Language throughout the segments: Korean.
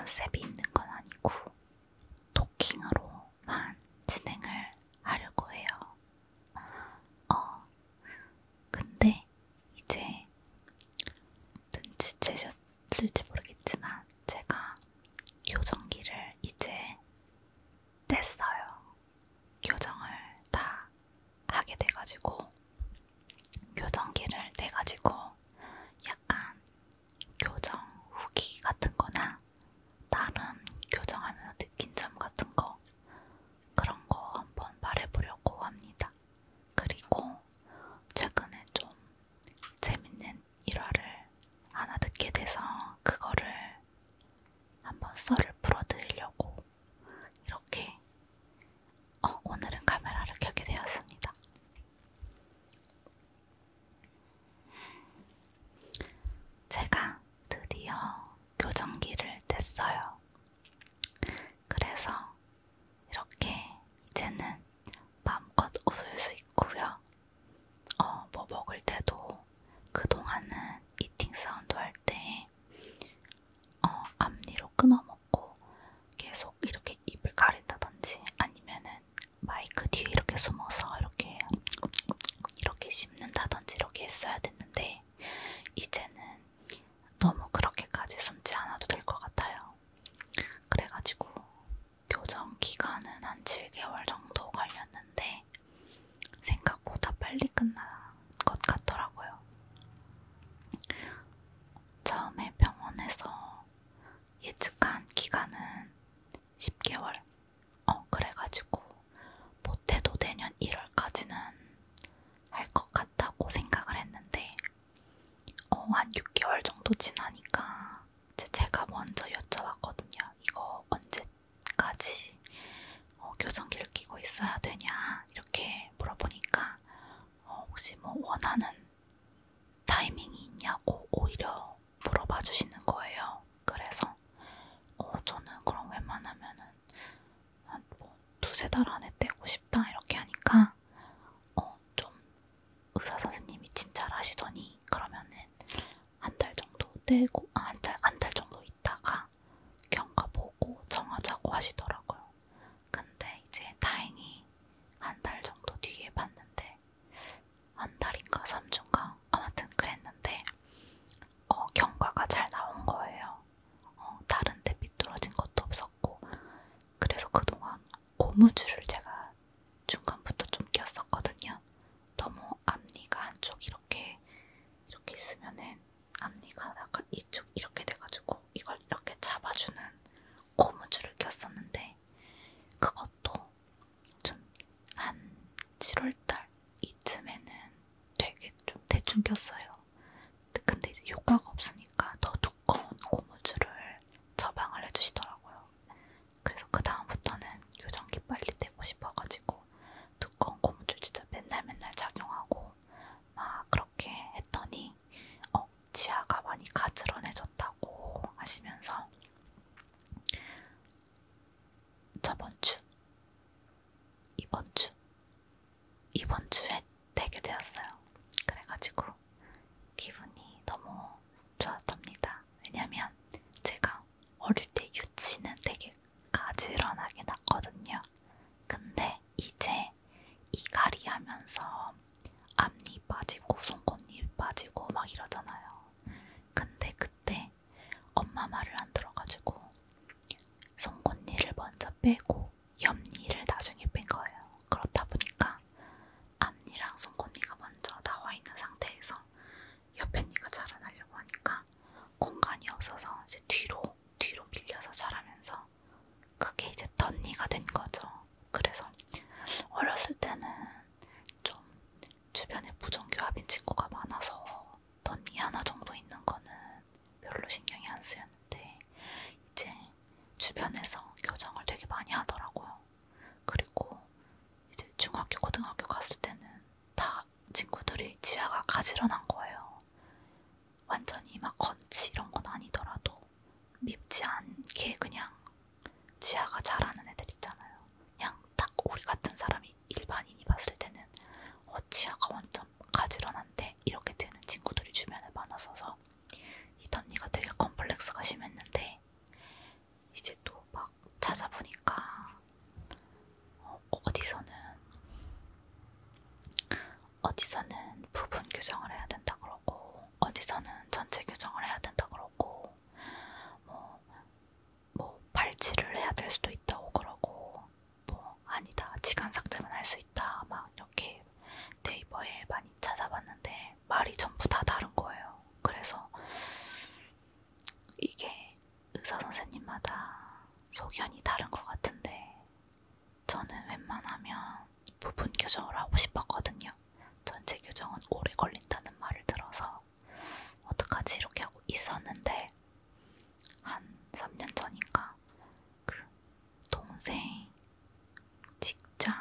컨셉이 있는 건 아니고 토킹으로만 진행을 하려고 해요. 근데 이제 눈치채셨을지 모르겠지만 제가 교정기를 이제 뗐어요. 교정을 다 하게 돼가지고 교정기를 떼가지고 약간 교정 후기 같은 거나 나름 교정하면서 느낀 점 같은 거 그런 거 한번 말해보려고 합니다. 그리고 최근에 좀 재밌는 일화를 하나 듣게 돼서 그거를 한번 썰을 풀어드리려고 이렇게 오늘은 카메라를 켜게 되었습니다. 제가 드디어 교정기를 뗐어요. 그래서 이렇게 이제는 마음껏 웃을 수 있고요. 뭐 먹을 때도 그동안은 이팅 사운드 할 때 앞니로 끊어먹고 계속 이렇게 입을 가린다든지 아니면은 마이크 뒤에 이렇게 숨어서 이렇게 씹는다든지 이렇게 했어야 됐는데 이제는 너무 그렇게까지 숨지 않아도 될 것 같아요. 그래가지고 교정 기간은 한 7개월 정도 걸렸는데 생각보다 빨리 끝난 것 같더라고요. 처음에 병원에서 예측한 기간은 10개월. 그래가지고 못해도 내년 1월까지는 할 것 같다고 생각을 했는데 한 6개월 정도 지나니까 제가 먼저 여쭤봤거든요. 이거 언제까지 교정기를 끼고 있어야 되냐 이렇게 물어보니까 혹시 뭐 원하는 타이밍이 있냐고 오히려 물어봐 주시는 거예요. 그래서 저는 그럼 웬만하면은 한 뭐 2~3달 안에 떼고 싶다 이렇게 하니까 좀 의사 선생님이 진찰하시더니 그러면은 한 달 정도 떼고 한 달 정도 있다가 경과 보고 정하자고 하시더라고요. 근데 이제 다행히 한 달 정도 뒤에 봤는데 한 달인가 3주인가 아무튼 그랬는데 경과가 잘 나온 거예요. 다른 데 삐뚤어진 것도 없었고 그래서 그동안 고무줄을 제가 중간부터 좀 꼈었거든요. 너무 앞니가 한쪽 이렇게 있으면은 앞니가 약간 이쪽 이렇게 돼가지고 이걸 이렇게 잡아주는 고무줄을 꼈었는데 그것도 좀 한 7월달 이쯤에는 되게 좀 대충 꼈어요. 근데 이제 효과가 없으니까 더 두꺼운 고무줄을 처방을 해주시더라고요. 그래서 그 다음부터는 교정기 빨리 떼고 싶어가지고 두꺼운 고무줄 진짜 맨날 착용하고 막 그렇게 했더니 치아가 많이 가지런해졌다고 하시면서 이번 주에 떼게 되었어요. 그래가지고 기분이 너무 좋았답니다. 왜냐면 제가 어릴 때 유치는 되게 가지런하게 났거든요. 근데 이제 이갈이 하면서 앞니 빠지고 송곳니 빠지고 막 이러잖아요. 근데 그때 엄마 말을 안 들어가지고 송곳니를 먼저 빼고 옆니를 나중에 뺀 거예요. 그렇다 보니까 앞니랑 송곳니가 먼저 나와 있는 상태에서 옆에 니가 자라나려고 하니까 공간이 없어서 이제 뒤로 밀려서 자라면서 그게 이제 덧니가 된 거죠. 그래서 어렸을 때는 좀 주변에 부정교합인 친구가 많아서 덧니 하나 정도 있는 거는 별로 신경이 안 쓰였는데 이제 주변에서 교정을 되게 많이 하더라고요. 그리고 이제 중학교, 고등학교 갔을 때는 다 친구들이 치아가 가지런한 거예요. 완전히 막 건치 이런 건 아니더라도 밉지 않게 그냥 치아가 잘하는 애들 있잖아요. 그냥 딱 우리 같은 사람이 일반인이 봤을 때는 치아가 완전 가지런한데 이렇게 드는 친구들이 주변에 많았어서 이 덧니가 되게 컴플렉스가 심했는데 어디서는 전체 교정을 해야 된다 그러고 뭐 발치를 해야 될 수도 있다고 그러고 뭐 아니다 지간 삭제만 할 수 있다 막 이렇게 네이버에 많이 찾아봤는데 말이 전부 다 다른 거예요. 그래서 이게 의사 선생님마다 소견이 다른 것 같은데 저는 웬만하면 부분 교정을 하고 싶었거든요. 전체 교정은 오래 걸린다는 말을 들어서 어떡하지 이렇게 하고 있었는데 한 3년 전인가 그 동생 직장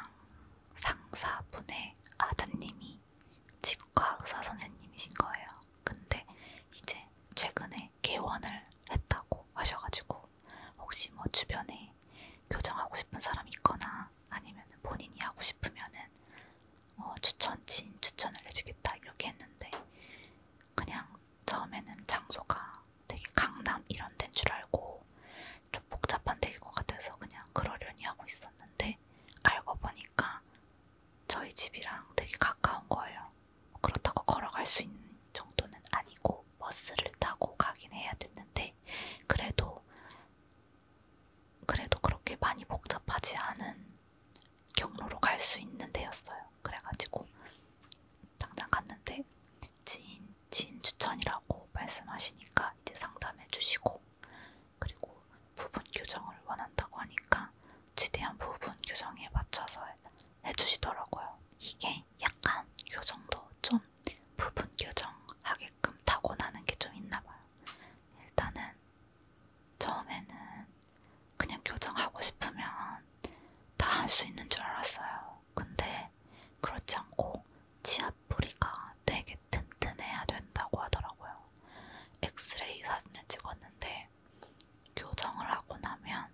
상사분의 아드님이 치과 의사 선생님이신 거예요. 근데 이제 최근에 개원을 했다고 하셔가지고 혹시 뭐 주변에 교정하고 싶은 사람이 있거나 아니면 본인이 하고 싶으면은 추천을 해주겠다 이렇게 했는데 그냥 처음에는 장소가 되게 강남 이런 데인 줄 알고 좀 복잡한 데일 것 같아서 그냥 그러려니 하고 있었는데 알고 보니까 저희 집이랑 되게 가까운 거예요. 그렇다고 걸어갈 수 있는 정도는 아니고 버스를 타고 가긴 해야 됐는데 그래도 그렇게 많이 복잡하지 않은 경로로 갈 수 있는 데였어요. 그래가지고 당장 갔는데 지인 추천이라고 말씀하시니까 이제 상담해 주시고 그리고 부분 교정을 원한다고 하니까 최대한 부분 교정에 맞춰서 해주시더라고요. 이게 약간 교정도 좀 부분 교정하게끔 타고나는 게 좀 있나봐요. 일단은 처음에는 그냥 교정하고 싶으면 다 할 수 있는 줄 알았어요. 근데 그렇지 않고 치아 뿌리가 되게 튼튼해야 된다고 하더라고요. 엑스레이 사진을 찍었는데 교정을 하고 나면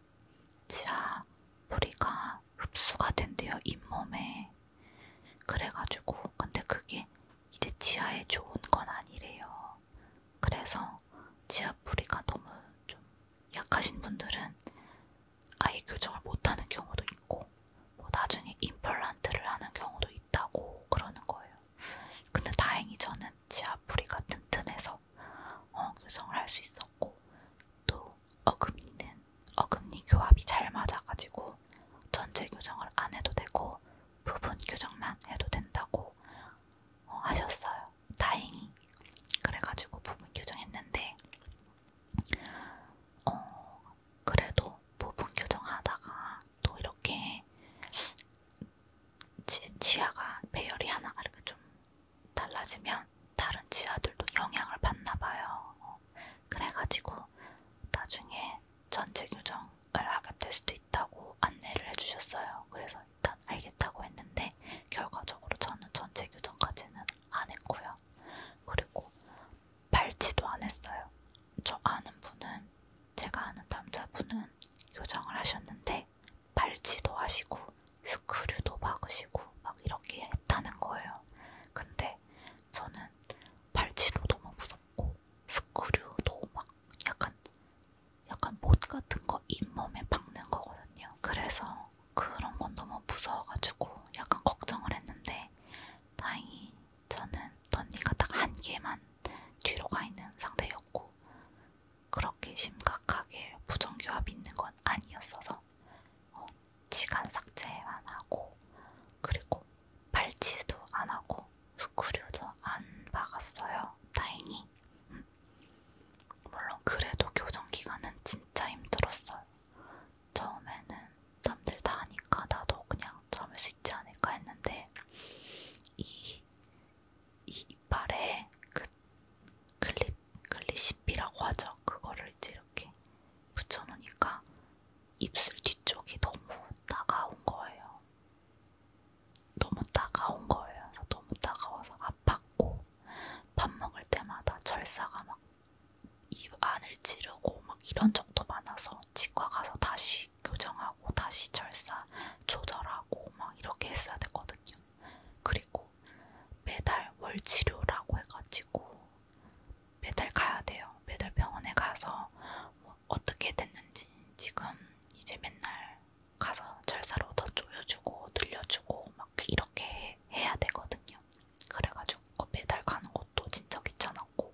치아 뿌리가 흡수가 된대요, 잇몸에. 그래가지고 근데 그게 이제 치아에 좋은 건 아니래요. 그래서 치아 뿌리가 너무 좀 약하신 분들은 아예 교정을 못하는 경우도 있고 뭐 나중에 임플란트를 하는 경우도 있다고 그러는 거예요. 근데 다행히 저는 치아 뿌리가 튼튼해서 교정을 할 수 있었고 또 어금니 교합이 잘 맞아가지고 전체 교정을 안 해도 되고 부분 교정만 해도 된다고 하셨어요. 다행히. 그래가지고 부분 교정했는데 그래도 부분 교정하다가 또 이렇게 치아가 배열이 하나가 이렇게 좀 달라지면 다른 치아들도 영향을 받나봐요. 그래가지고 나중에 전체 교정을 하게 될 수도 있다고 안내를 해주셨어요. 그래서 일단 알겠다고 했는데 결과적으로 저는 전체 교정까지는 안 했고요. 그리고 발치도 안 했어요. 제가 아는 남자분은 교정을 하셨는데 발치도 하시고 스크류도 박으시고 막 이렇게 했다는 거예요. 근데 저는 발치도 너무 무섭고 스크류도 막 약간 못 같은 거 잇몸에 박는 거거든요. 그래서 그런 건 너무 무서워가지고 약간 걱정을 했는데 다행히 저는 덧니가 딱 한 개만 뒤로 가 있는 상태였고 그렇게 심각하게 부정교합이 있는 건 아니었어서 지간 삭제만 하고 그리고 발치도 안 하고 스크류도 안 박았어요. 다행히. 물론 그래도 교정 기간은 진짜 힘들었어요. 처음에는 남들 다 하니까 나도 그냥 참을 수 있지 않을까 했는데 이 이빨에 그 클리시피라고 하죠. 그거를 이제 이렇게 붙여놓으니까 입술 뒤쪽이 너무 따가운 거예요. 너무 따가운 거예요. 그래서 너무 따가워서 아팠고 밥 먹을 때마다 철사가 막 입 안을 찌르고 막 이런 정도 많아서 치과 가서 다시 교정하고 다시 철사 조절하고 막 이렇게 했어야 됐거든요. 그리고 매달 월치료라고 해가지고 매달 가야 돼요. 매달 병원에 가서 뭐 어떻게 됐는지 지금 이제 맨날 가서 철사로 더 조여주고 늘려주고 막 이렇게 해야 되거든요. 그래가지고 매달 가는 것도 진짜 귀찮았고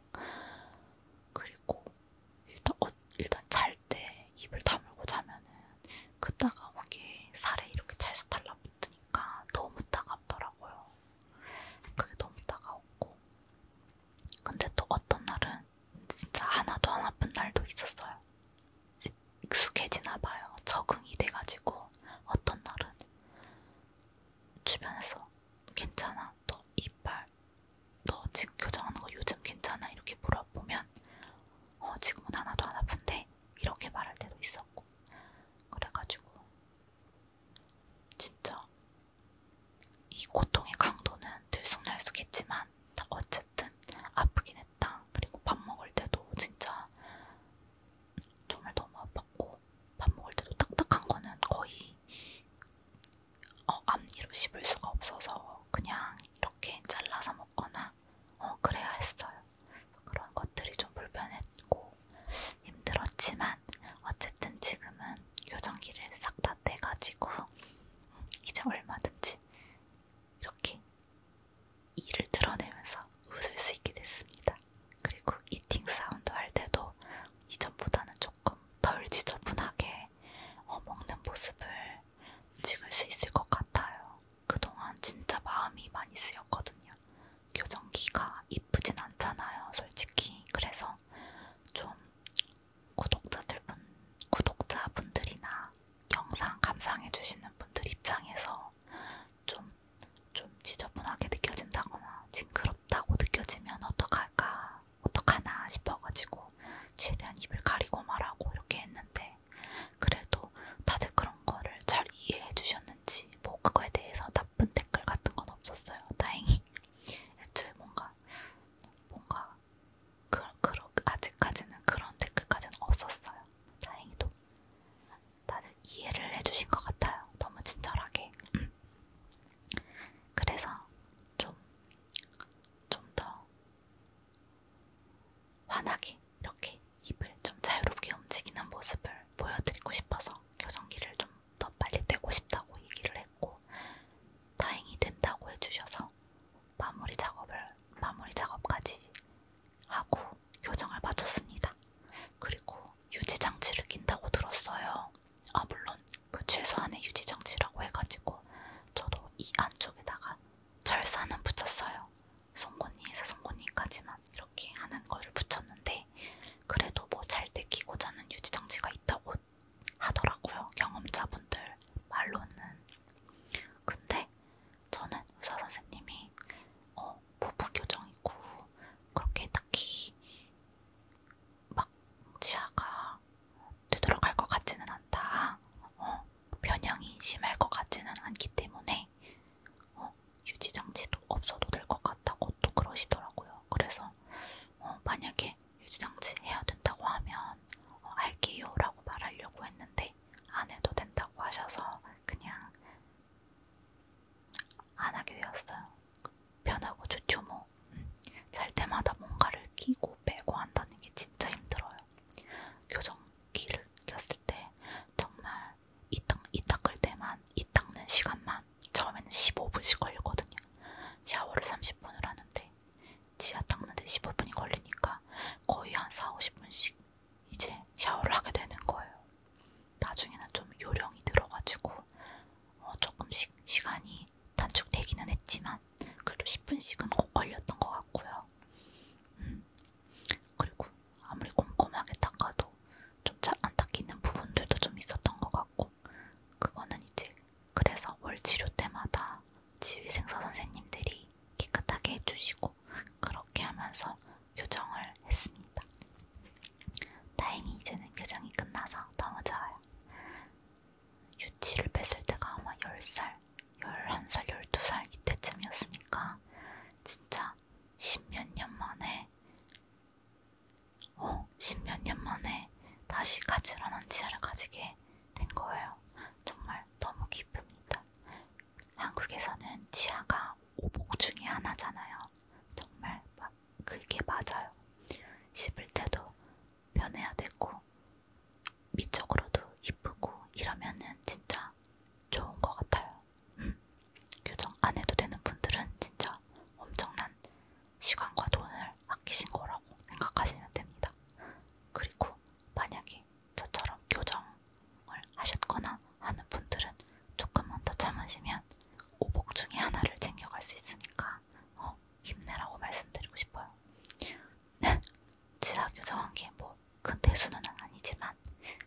환하게 이렇게 입을 좀 자유롭게 움직이는 모습을 보여드리고 싶어서 교정기를 좀 더 빨리 떼고 싶다고 얘기를 했고, 다행히 된다고 해주셔서 마무리 작업까지 하고 교정을 마쳤습니다. 그리고 유지장치를 낀다고 들었어요. 아, 물론 그 최소한의 유지장치라고 해가지고 저도 이 안쪽에다가 절사는 붙였어요. 송곳니에서 송곳니까지만 이렇게 하는 거를 붙였는데, 그래도 뭐 잘 때 끼고 자는 유지장치가 있다고 하더라고요, 경험자분들 말로는. 근데 저는 의사 선생님이 부부 교정이고 그렇게 딱히 막 치아가 되돌아갈 것 같지는 않다, 변형이 심할 것 같지는 않기 때문에 유지장치도 없어도 될 것 같다고 또 그러시더라고요. 그래서 만약에 유지장치 해야 된다고 하면 알게요 라고 말하려고 했는데 안 해도 된다고 하셔서 그냥 안 하게 되었어요. 변하고 좋죠 뭐. 잘 때마다 뭔가를 끼고 빼고 한다는 게 진짜 힘들어요. 교정기를 꼈을 때 정말 이 닦을 때만, 이 닦는 시간만 처음에는 15분씩 걸리거든요. 샤워를 30분을 하는데 치아 닦는데 15분이 걸리니까 거의 한 40-50분씩 이제 샤워를 하게 되는 거예요. 나중에는 좀 요령이 들어가지고 조금씩 시간이 단축되기는 했지만 그래도 10분씩은 꼭 걸렸던 것 같고요. 그리고 아무리 꼼꼼하게 닦아도 좀 잘 안 닦이는 부분들도 좀 있었던 것 같고, 그거는 이제 그래서 월 치료 때마다 지휘생사 선생님들이 깨끗하게 해주시고 그렇게 하면서 교정을 했습니다. 다행히 이제는 교정이 끝나서 너무 좋아요. 유치를 뺐을 때가 아마 10살, 11살, 12살 이때쯤이었으니까 진짜 십몇 년 만에 다시 가지런한 치아를 가지게 된 거예요. 정말 너무 기쁩니다. 한국에서는 치아가 오복 중에 하나잖아요. 정말 그게 맞아요. 씹을 때도 변해야 되고 미적으로도 이쁘고 이러면은 진짜 좋은 것 같아요. 교정 안 해도 되는 분들은 진짜 엄청난 시간과 돈을 아끼신 거라고 생각하시면 됩니다. 그리고 만약에 저처럼 교정을 하셨거나 하는 분들은 조금만 더 참으시면 오복 중에 하나를 챙겨갈 수 있으니까 힘내라고 말씀드리고 싶어요. 치아 교정한 게 뭐 큰 대수는 아니지만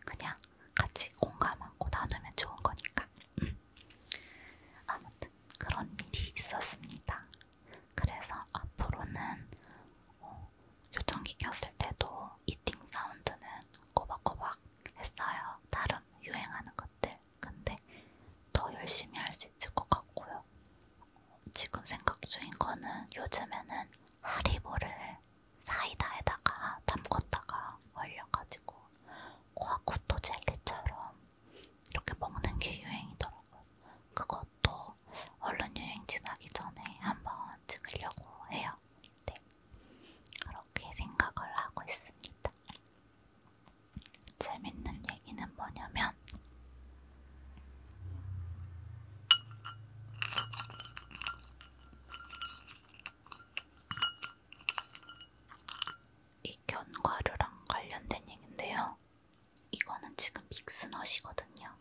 그냥 같이 공감하고 나누면 좋은 거니까. 아무튼 그런 일이 있었습니다. 그래서 앞으로는 교정기 꼈을 때도 이팅 사운드는 꼬박꼬박 했어요. 나름 유행하는 것들. 근데 더 열심히 할 수 있을 것 같고요. 지금 생각 중인 거는 요즘에는 하리보를 사이다에다가 담궜다가 얼려가지고 과구토 젤리처럼 이렇게 먹는 게 유행이더라고요. 그것도 얼른 유행 지나기 전에 한번 찍으려고 해요. 네, 그렇게 생각을 하고 있습니다. 재밌는 얘기는 뭐냐면 이 견과류랑 관련된 얘기인데요. 이거는 지금 믹스넛이거든요.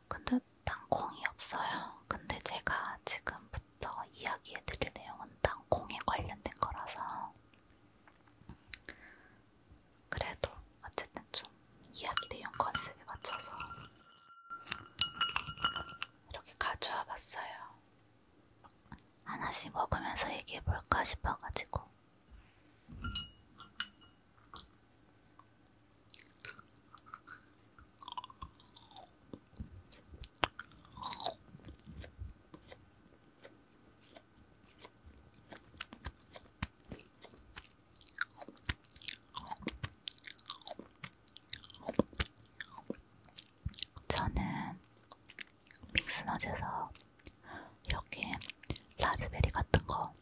근데 땅콩이 없어요. 근데 제가 지금부터 이야기해드릴 내용은 땅콩에 관련된 거라서 그래도 어쨌든 좀 이야기 내용 컨셉에 맞춰서 이렇게 가져와 봤어요. 하나씩 먹으면서 얘기해볼까 싶어가지고. 저는 믹스넛에서 이렇게 라즈베리 같은 거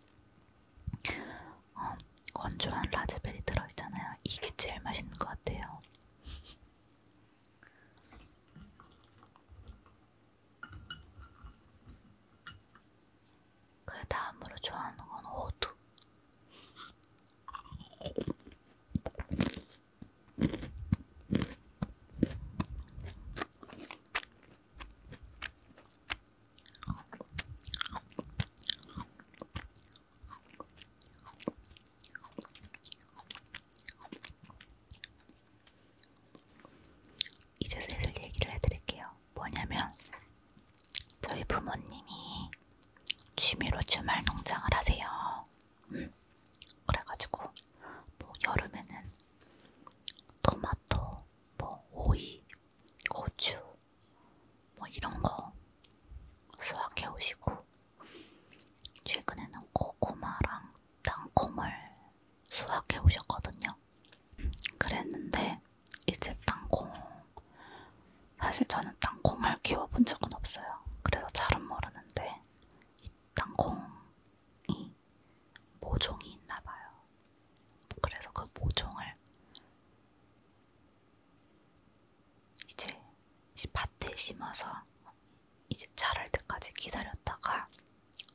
취미로 주말 농장을 하세요. 그래가지고 뭐 여름에는 토마토, 뭐 오이, 고추 뭐 이런 거 수확해 오시고 최근에는 고구마랑 땅콩을 수확해 오셨거든요. 그랬는데 이제 땅콩 사실 저는 땅콩을 키워본 적은 없어요. 그래서 잘은 모르는데 이 땅콩이 모종이 있나봐요. 그래서 그 모종을 이제 밭에 심어서 이제 자랄 때까지 기다렸다가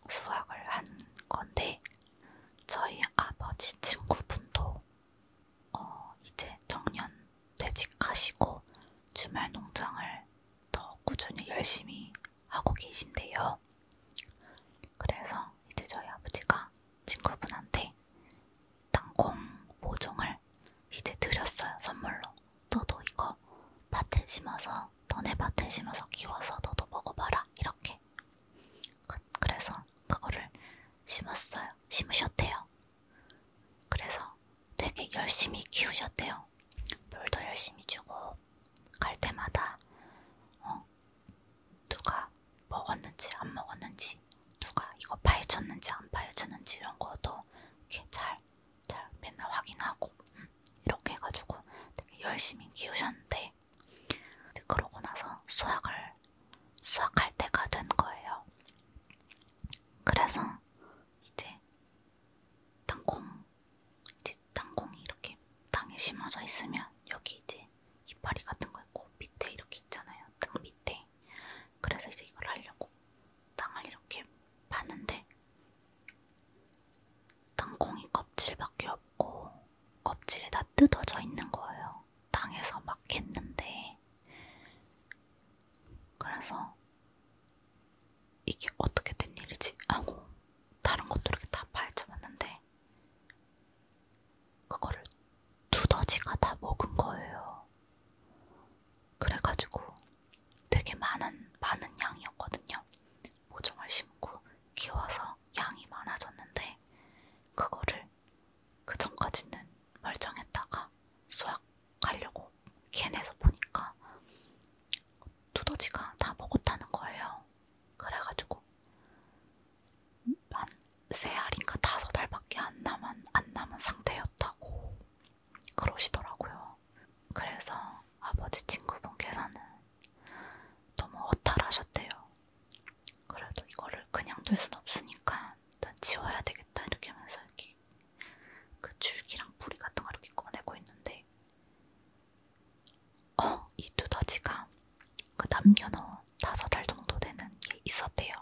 수확을 한 건데 저희 아버지 친구분도 이제 정년 퇴직하시고 주말 농장을 더 꾸준히 열심히 하고 계신데요. 그래서 이제 저희 아버지가 친구분한테 땅콩 모종을 이제 드렸어요. 선물로. 너도 이거 밭에 심어서 너네 밭에 심어서 키워서 너도 먹어봐라 이렇게. 그래서 그거를 심었어요. 심으셨대요. 그래서 되게 열심히 키우셨대요. 물도 열심히 주고 갈 때마다 누가 먹었는지 안 먹었는지 누가 이거 파헤쳤는지 안 파헤쳤는지 이런 것도 이렇게 잘 맨날 확인하고 이렇게 해가지고 되게 열심히 키우셨는데 그러고 나서 수확할 때가 된 거예요. 그래서 이제 땅콩이 이렇게 땅에 심어져 있으면 여기 이제 이파리 같은 거 있고 밑에 이렇게 있잖아요. 땅 밑에. 그래서 이제 이걸 하려고 땅을 이렇게 파는데 땅콩이 껍질밖에 없고 껍질이 다 뜯어져 있는 거예요. 땅에서 막 캤는데. 그래서 이게 어떻게 된 일이지 하고 다른 것도 이렇게 다 파헤쳐봤는데 그거를 두더지가 다 먹은 거예요. 그래가지고 되게 많은 양이었거든요. 모종을 심고 키워서 양이 많아졌는데 그거를 그 전까지는 멀쩡했다가 수확하려고 캐내서 보니까 두더지가 다 먹었다는 거예요. 그래가지고 한 3알인가 5알밖에 안 남은 상태였다고 그러시더라고요. 그래서 아버지 친구분께서는 너무 허탈하셨대요. 그래도 이거를 그냥 둘 순 없으니까 일단 치워야 되겠다 이렇게 하면서 이렇게 그 줄기랑 뿌리 같은 거 이렇게 꺼내고 있는데 이 두더지가 그 남겨놓은 5알 정도 되는 게 있었대요.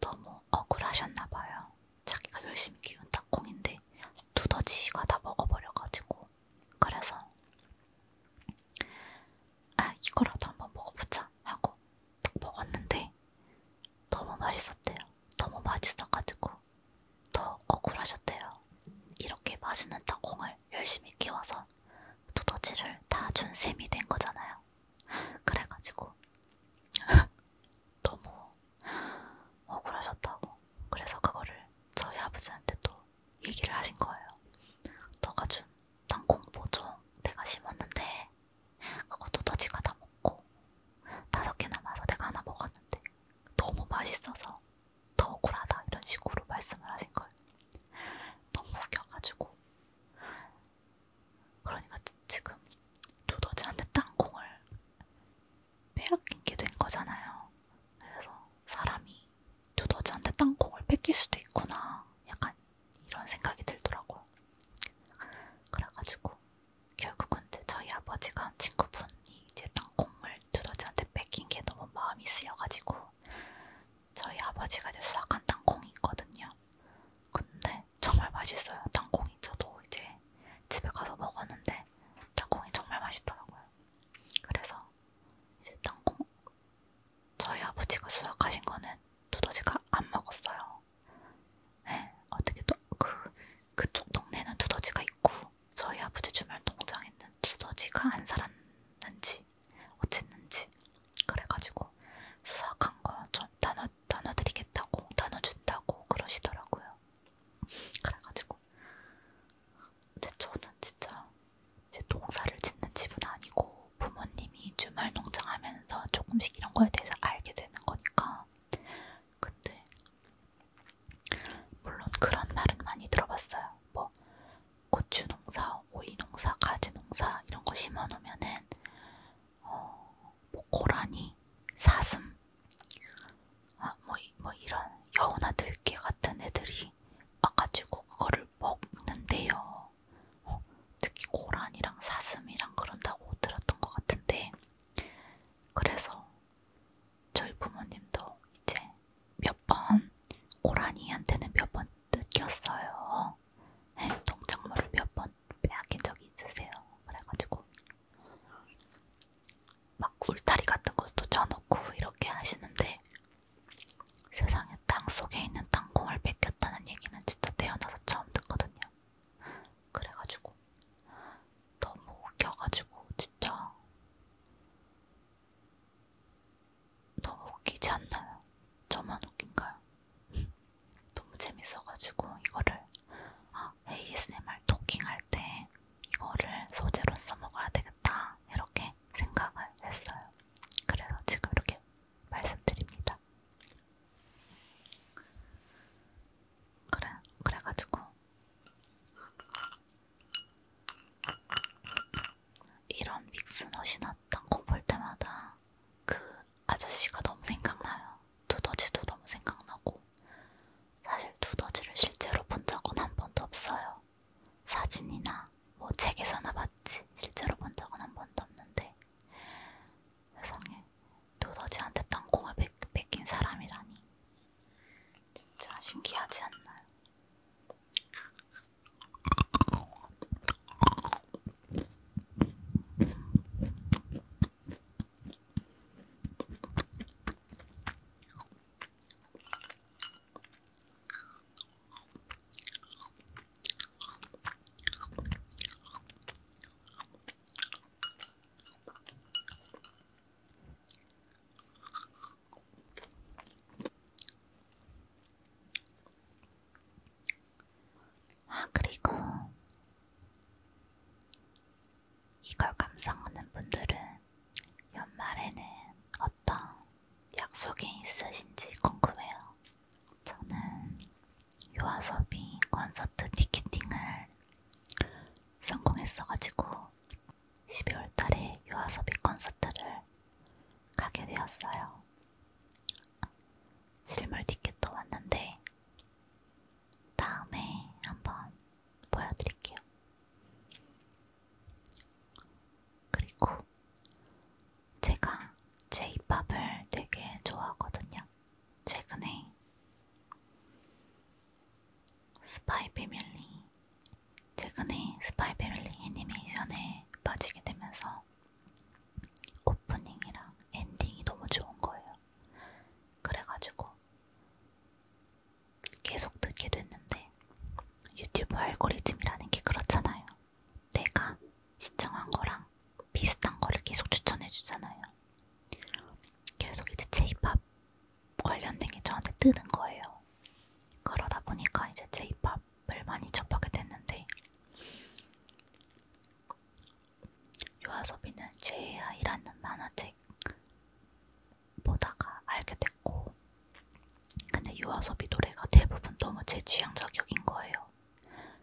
너무 억울하셨나봐요. 자기가 열심히 키운 땅콩인데 두더지가 다 먹어버려가지고. 그래서 이거라도 한번 먹어보자 하고 딱 먹었는데 너무 맛있었대요. 그리고 이걸 감상하는 분들은 연말에는 어떤 약속이 있으신지 궁금해요. 저는 요아소비 콘서트 티켓팅을 성공했어가지고 12월달에 요아소비 콘서트를 가게 되었어요. 실물 티켓도 왔는데 다음에 한번 보여드릴게요. 그리고 제가 J-POP을 되게 좋아하거든요. 최근에 스파이 패밀리 애니메이션에 빠지게 되면서 오프닝이랑 엔딩이 너무 좋은 거예요. 그래가지고 계속 듣게 됐는데 유튜브 알고리즘이라는 게 그렇잖아요. 내가 시청한 거랑 비슷한 거를 계속 추천해주잖아요. 계속 이제 J-POP 관련된 게 저한테 뜨는 거예요. 그러다 보니까 이제 J-POP을 많이 접하게 됐는데 요아소비는 죄의 아이라는 만화책 보다가 알게 됐고, 근데 요아소비 노래가 대부분 너무 제 취향 저격인 거예요.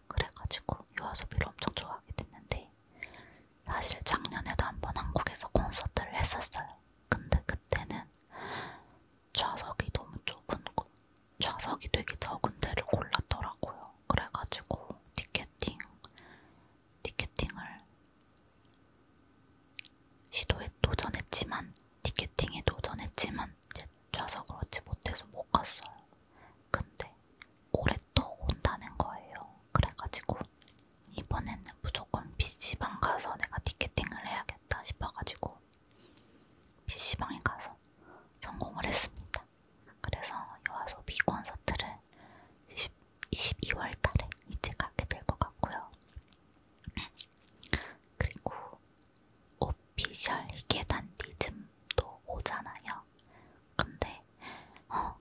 그래가지고 요아소비를 엄청 좋아하게 됐는데 사실 작년에도 한번 한국에서 콘서트를 했었어요. 근데 그때는 좌석이 너무 좁은 거, 좌석이 되게 적은 데를 골랐더라고요. 그래가지고 티켓팅을 티켓팅에 도전했지만 이제 좌석을 얻지 못해서 못 갔어요. 근데 올해 또 온다는 거예요. 그래가지고 이번에는 무조건 PC방 가서 내가 티켓팅을 해야겠다 싶어가지고 PC방에 가서 성공을 했습니다. 그래서 요아소비 콘서트를 12월 달에 이제 가게 될 것 같고요. 그리고 오피셜 히게단디즘도 오잖아요. 근데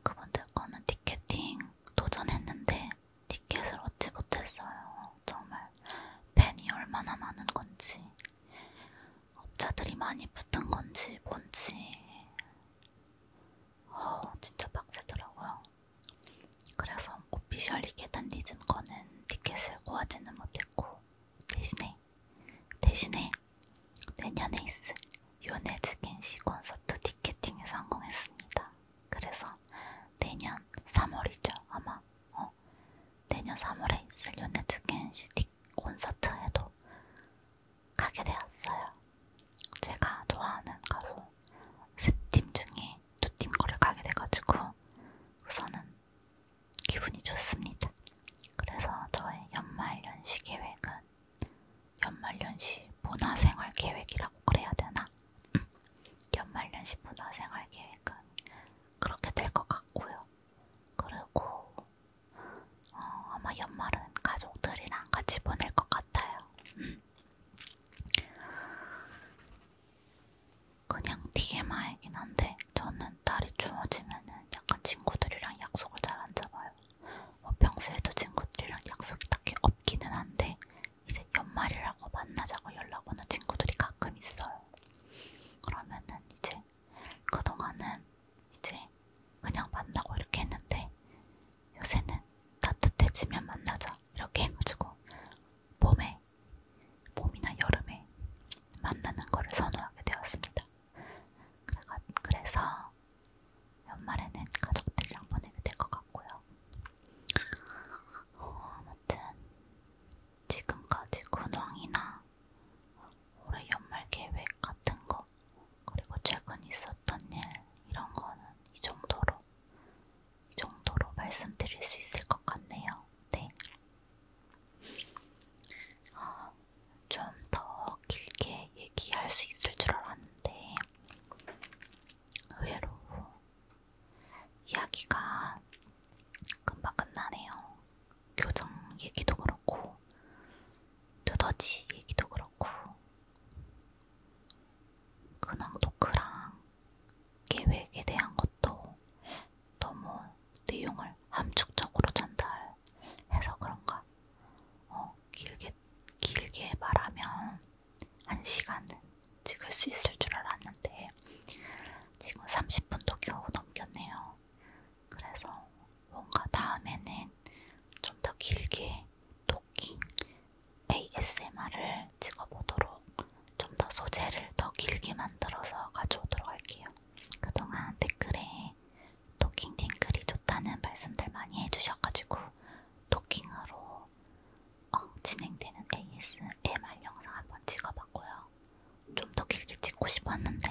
그분들 거는 티켓팅 도전했는데 티켓을 얻지 못했어요. 정말 팬이 얼마나 많은 건지, 업자들이 많이 붙은 건지 뭔지 진짜 빡세더라고요. 그래서 오피셜 히게단디즘 거는 티켓을 구하지는 못했고 대신에 내년에 있을 요네즈겐시 콘서트 티켓팅에 성공했습니다. 그래서 내년 3월이죠 아마. 내년 3월에 있을 요네즈겐시 콘서트에도 가게 되었어요. 제가 좋아하는 가수 세 팀 중에 두 팀 거를 가게 돼가지고 우선은 기분이 좋습니다. 그래서 저의 연말연시 계획은 연말연시 문화생활 계획이라고 그래야 되나? 연말연시 문화생활 계획은 그렇게 될 것 같고요. 그리고 아마 연말은 가족들이랑 같이 보낼 것 같아요. 그냥 TMI이긴 한데 저는 날이 추워지면은 약간 친구들이랑 약속을 잘 안 잡아요. 평소에도 친구들이랑 약속이 딱히 없기는 한데 이제 연말이라고 만나자고 연락 오는 친구들이 가끔 있어요. 그러면은 이제 그동안은 이제 그냥 만나고 이렇게 했는데 요새는 따뜻해지면 만나자 이렇게 해가지고 봄이나 여름에 만나는 거를 선호하게 되었습니다. 그래서 연말에는 가족들이랑 보내게 될 것 같고요. 아무튼 지금까지 근황이나 올해 연말 계획 같은 거, 그리고 최근 있었던 일, 이런 거는 이 정도로 말씀드릴 수 있을 것 같네요. 네. 뭔가 다음에는 좀 더 길게 토킹 ASMR을 찍어보도록 좀 더 소재를 더 길게 만들어서 가져오도록 할게요. 그동안 댓글에 토킹 팅클이 좋다는 말씀들 많이 해주셔가지고 토킹으로 진행되는 ASMR 영상 한번 찍어봤고요. 좀 더 길게 찍고 싶었는데